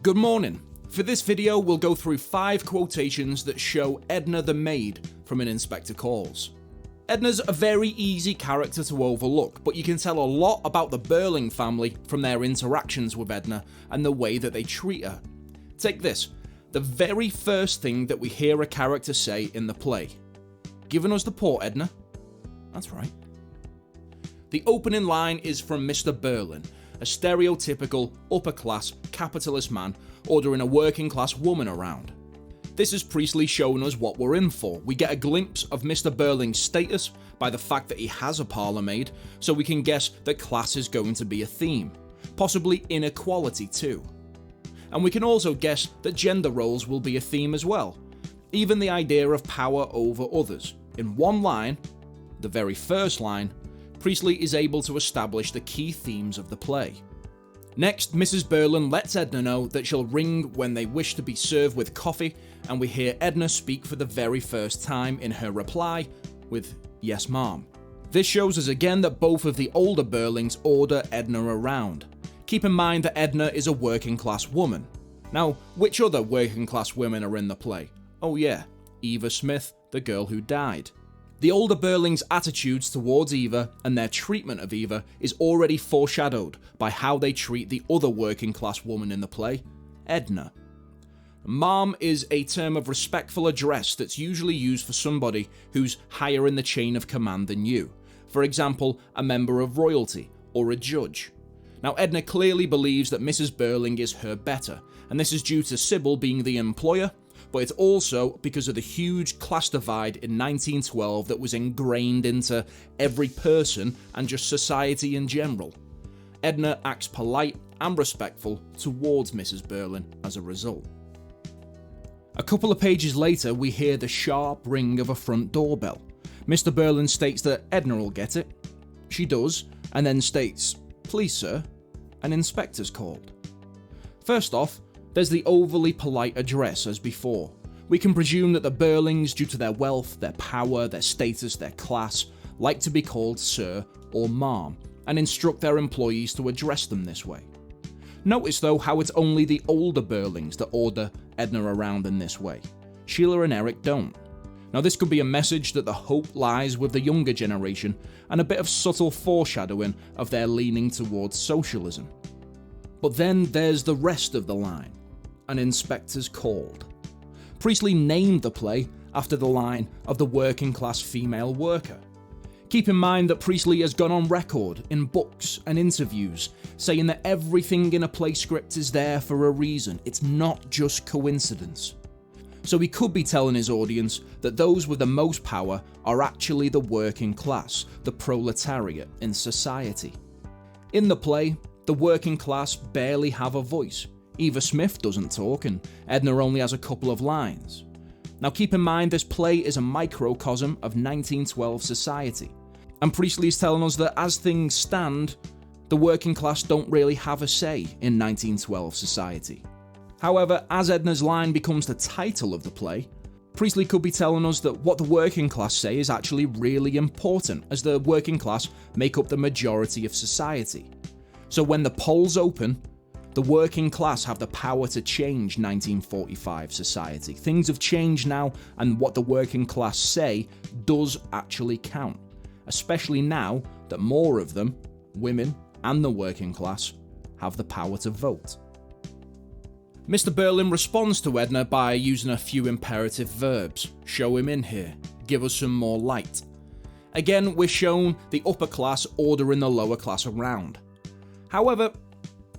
Good morning. For this video, we'll go through 5 quotations that show Edna the Maid from An Inspector Calls. Edna's a very easy character to overlook, but you can tell a lot about the Birling family from their interactions with Edna and the way that they treat her. Take this, the very first thing that we hear a character say in the play. "Giving us the port, Edna?" That's right. The opening line is from Mr. Birling, a stereotypical, upper-class, capitalist man ordering a working-class woman around. This is Priestley showing us what we're in for. We get a glimpse of Mr. Birling's status by the fact that he has a parlour maid, so we can guess that class is going to be a theme, possibly inequality too. And we can also guess that gender roles will be a theme as well, even the idea of power over others. In one line, the very first line, Priestley is able to establish the key themes of the play. Next, Mrs. Birling lets Edna know that she'll ring when they wish to be served with coffee, and we hear Edna speak for the very first time in her reply with "Yes, ma'am." This shows us again that both of the older Birlings order Edna around. Keep in mind that Edna is a working class woman. Now, which other working class women are in the play? Oh yeah, Eva Smith, the girl who died. The older Birlings' attitudes towards Eva and their treatment of Eva is already foreshadowed by how they treat the other working class woman in the play, Edna. Ma'am is a term of respectful address that's usually used for somebody who's higher in the chain of command than you. For example, a member of royalty or a judge. Now, Edna clearly believes that Mrs. Birling is her better, and this is due to Sybil being the employer, but it's also because of the huge class divide in 1912 that was ingrained into every person and just society in general. Edna acts polite and respectful towards Mrs. Birling as a result. A couple of pages later, we hear the sharp ring of a front doorbell. Mr. Birling states that Edna will get it. She does, and then states, "Please sir, an inspector's called." First off, there's the overly polite address as before. We can presume that the Birlings, due to their wealth, their power, their status, their class, like to be called sir or ma'am, and instruct their employees to address them this way. Notice though how it's only the older Birlings that order Edna around in this way. Sheila and Eric don't. Now this could be a message that the hope lies with the younger generation, and a bit of subtle foreshadowing of their leaning towards socialism. But then there's the rest of the line. An inspector's called. Priestley named the play after the line of the working class female worker. Keep in mind that Priestley has gone on record in books and interviews saying that everything in a play script is there for a reason. It's not just coincidence. So he could be telling his audience that those with the most power are actually the working class, the proletariat in society. In the play, the working class barely have a voice. Eva Smith doesn't talk, and Edna only has a couple of lines. Now keep in mind this play is a microcosm of 1912 society, and Priestley's telling us that as things stand, the working class don't really have a say in 1912 society. However, as Edna's line becomes the title of the play, Priestley could be telling us that what the working class say is actually really important, as the working class make up the majority of society. So when the polls open, the working class have the power to change 1945 society. Things have changed now, and what the working class say does actually count, especially now that more of them, women and the working class, have the power to vote. Mr. Birling responds to Edna by using a few imperative verbs. Show him in here. Give us some more light. Again, we're shown the upper class ordering the lower class around. However,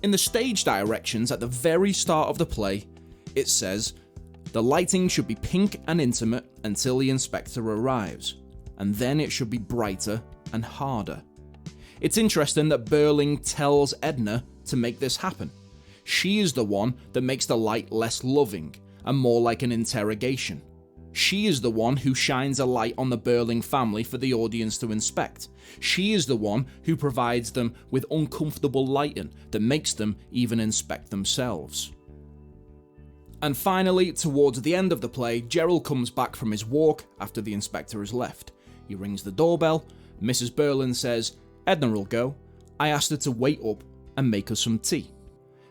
in the stage directions at the very start of the play, it says, the lighting should be pink and intimate until the inspector arrives, and then it should be brighter and harder. It's interesting that Birling tells Edna to make this happen. She is the one that makes the light less loving and more like an interrogation. She is the one who shines a light on the Birling family for the audience to inspect. She is the one who provides them with uncomfortable lighting that makes them even inspect themselves. And finally, towards the end of the play, Gerald comes back from his walk after the inspector has left. He rings the doorbell, Mrs. Birling says, "Edna will go," I asked her to wait up and make us some tea.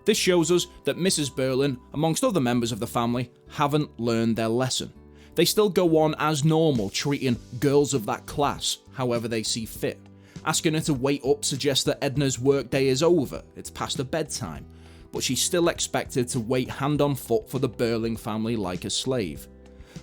This shows us that Mrs. Birling, amongst other members of the family, haven't learned their lesson. They still go on as normal, treating girls of that class however they see fit. Asking her to wait up suggests that Edna's workday is over, it's past her bedtime, but she's still expected to wait hand on foot for the Birling family like a slave.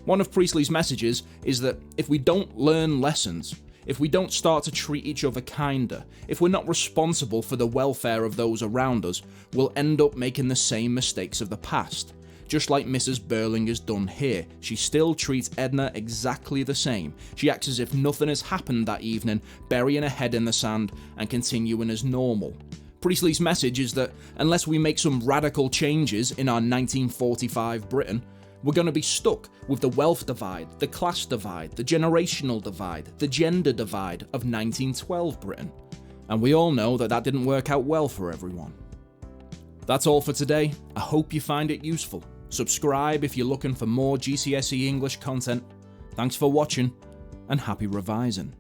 One of Priestley's messages is that if we don't learn lessons, if we don't start to treat each other kinder, if we're not responsible for the welfare of those around us, we'll end up making the same mistakes of the past. Just like Mrs. Birling has done here, she still treats Edna exactly the same. She acts as if nothing has happened that evening, burying her head in the sand and continuing as normal. Priestley's message is that unless we make some radical changes in our 1945 Britain, we're going to be stuck with the wealth divide, the class divide, the generational divide, the gender divide of 1912 Britain. And we all know that that didn't work out well for everyone. That's all for today. I hope you find it useful. Subscribe if you're looking for more GCSE English content. Thanks for watching, and happy revising.